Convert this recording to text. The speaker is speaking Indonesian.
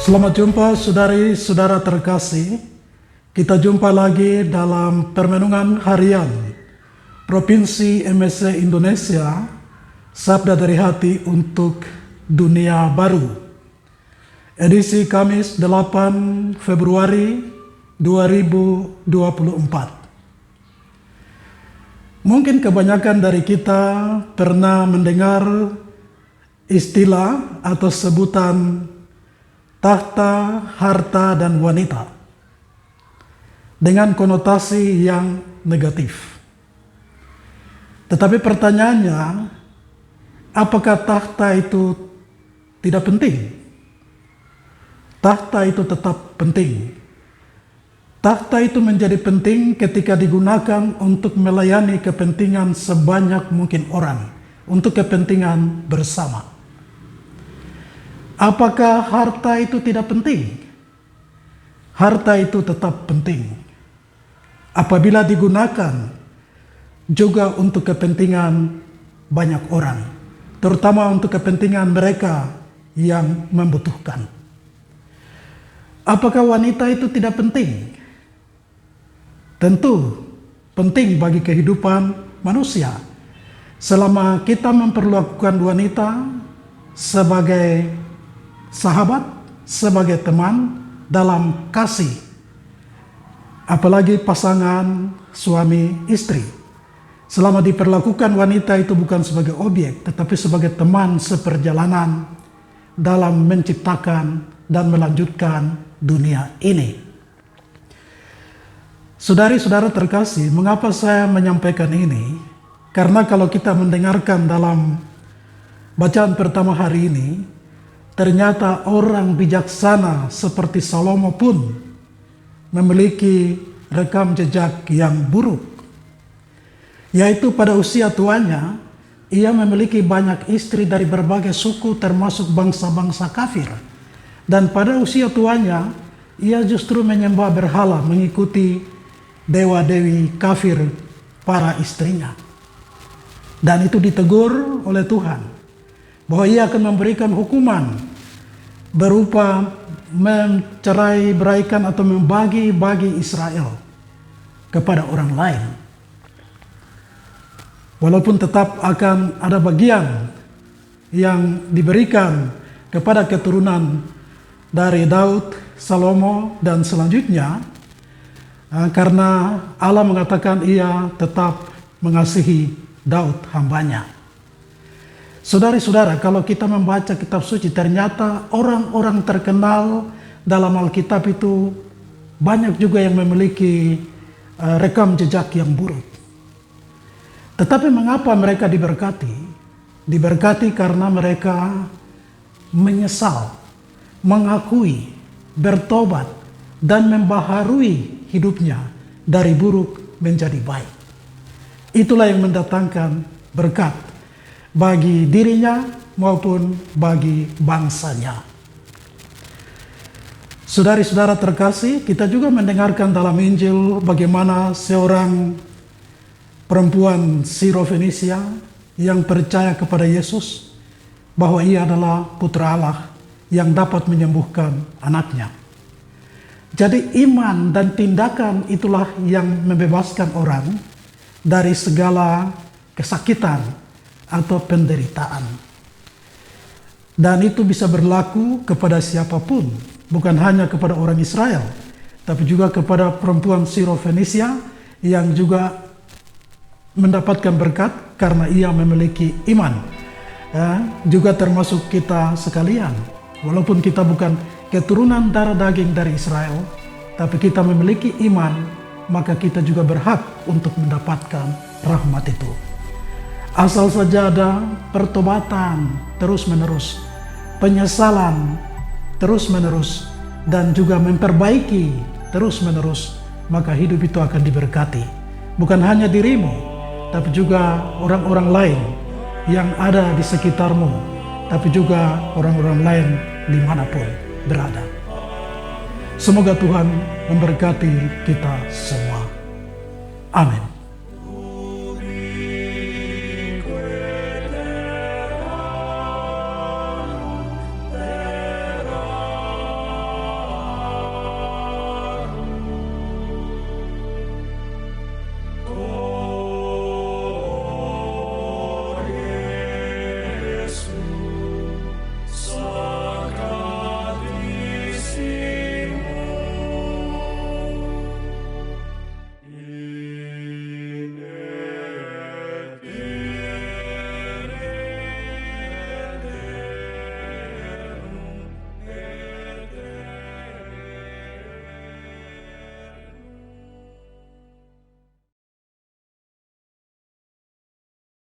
Selamat jumpa saudari-saudara terkasih. Kita jumpa lagi dalam Permenungan Harian Provinsi MSC Indonesia, Sabda dari Hati untuk Dunia Baru. Edisi Kamis 8 Februari 2024. Mungkin kebanyakan dari kita pernah mendengar istilah atau sebutan tahta, harta, dan wanita dengan konotasi yang negatif. Tetapi pertanyaannya, apakah tahta itu tidak penting? Tahta itu tetap penting. Tahta itu menjadi penting ketika digunakan untuk melayani kepentingan sebanyak mungkin orang, untuk kepentingan bersama. Apakah harta itu tidak penting? Harta itu tetap penting apabila digunakan juga untuk kepentingan banyak orang, terutama untuk kepentingan mereka yang membutuhkan. Apakah wanita itu tidak penting? Tentu penting bagi kehidupan manusia selama kita memperlakukan wanita sebagai sahabat, sebagai teman dalam kasih, apalagi pasangan suami istri. Selama diperlakukan wanita itu bukan sebagai objek, tetapi sebagai teman seperjalanan dalam menciptakan dan melanjutkan dunia ini. Saudari-saudara terkasih, mengapa saya menyampaikan ini? Karena kalau kita mendengarkan dalam bacaan pertama hari ini, ternyata orang bijaksana seperti Salomo pun memiliki rekam jejak yang buruk. Yaitu pada usia tuanya, ia memiliki banyak istri dari berbagai suku termasuk bangsa-bangsa kafir. Dan pada usia tuanya, ia justru menyembah berhala, mengikuti dewa-dewi kafir para istrinya. Dan itu ditegur oleh Tuhan, bahwa ia akan memberikan hukuman berupa mencerai beraikan atau membagi-bagi Israel kepada orang lain. Walaupun tetap akan ada bagian yang diberikan kepada keturunan dari Daud, Salomo, dan selanjutnya, karena Allah mengatakan ia tetap mengasihi Daud hambanya. Saudari-saudara, kalau kita membaca kitab suci, ternyata orang-orang terkenal dalam Alkitab itu banyak juga yang memiliki rekam jejak yang buruk. Tetapi mengapa mereka diberkati? Diberkati karena mereka menyesal, mengakui, bertobat, dan membaharui hidupnya dari buruk menjadi baik. Itulah yang mendatangkan berkat bagi dirinya maupun bagi bangsanya. Saudari-saudara terkasih, kita juga mendengarkan dalam Injil bagaimana seorang perempuan Sirofenisia yang percaya kepada Yesus bahwa ia adalah putra Allah yang dapat menyembuhkan anaknya. Jadi iman dan tindakan itulah yang membebaskan orang dari segala kesakitan atau penderitaan. Dan itu bisa berlaku kepada siapapun, bukan hanya kepada orang Israel, tapi juga kepada perempuan Sirofenisia yang juga mendapatkan berkat karena ia memiliki iman. Juga termasuk kita sekalian, walaupun kita bukan keturunan darah daging dari Israel, tapi kita memiliki iman, maka kita juga berhak untuk mendapatkan rahmat itu. Asal saja ada pertobatan terus-menerus, penyesalan terus-menerus, dan juga memperbaiki terus-menerus, maka hidup itu akan diberkati. Bukan hanya dirimu, tapi juga orang-orang lain yang ada di sekitarmu, tapi juga orang-orang lain dimanapun berada. Semoga Tuhan memberkati kita semua. Amin.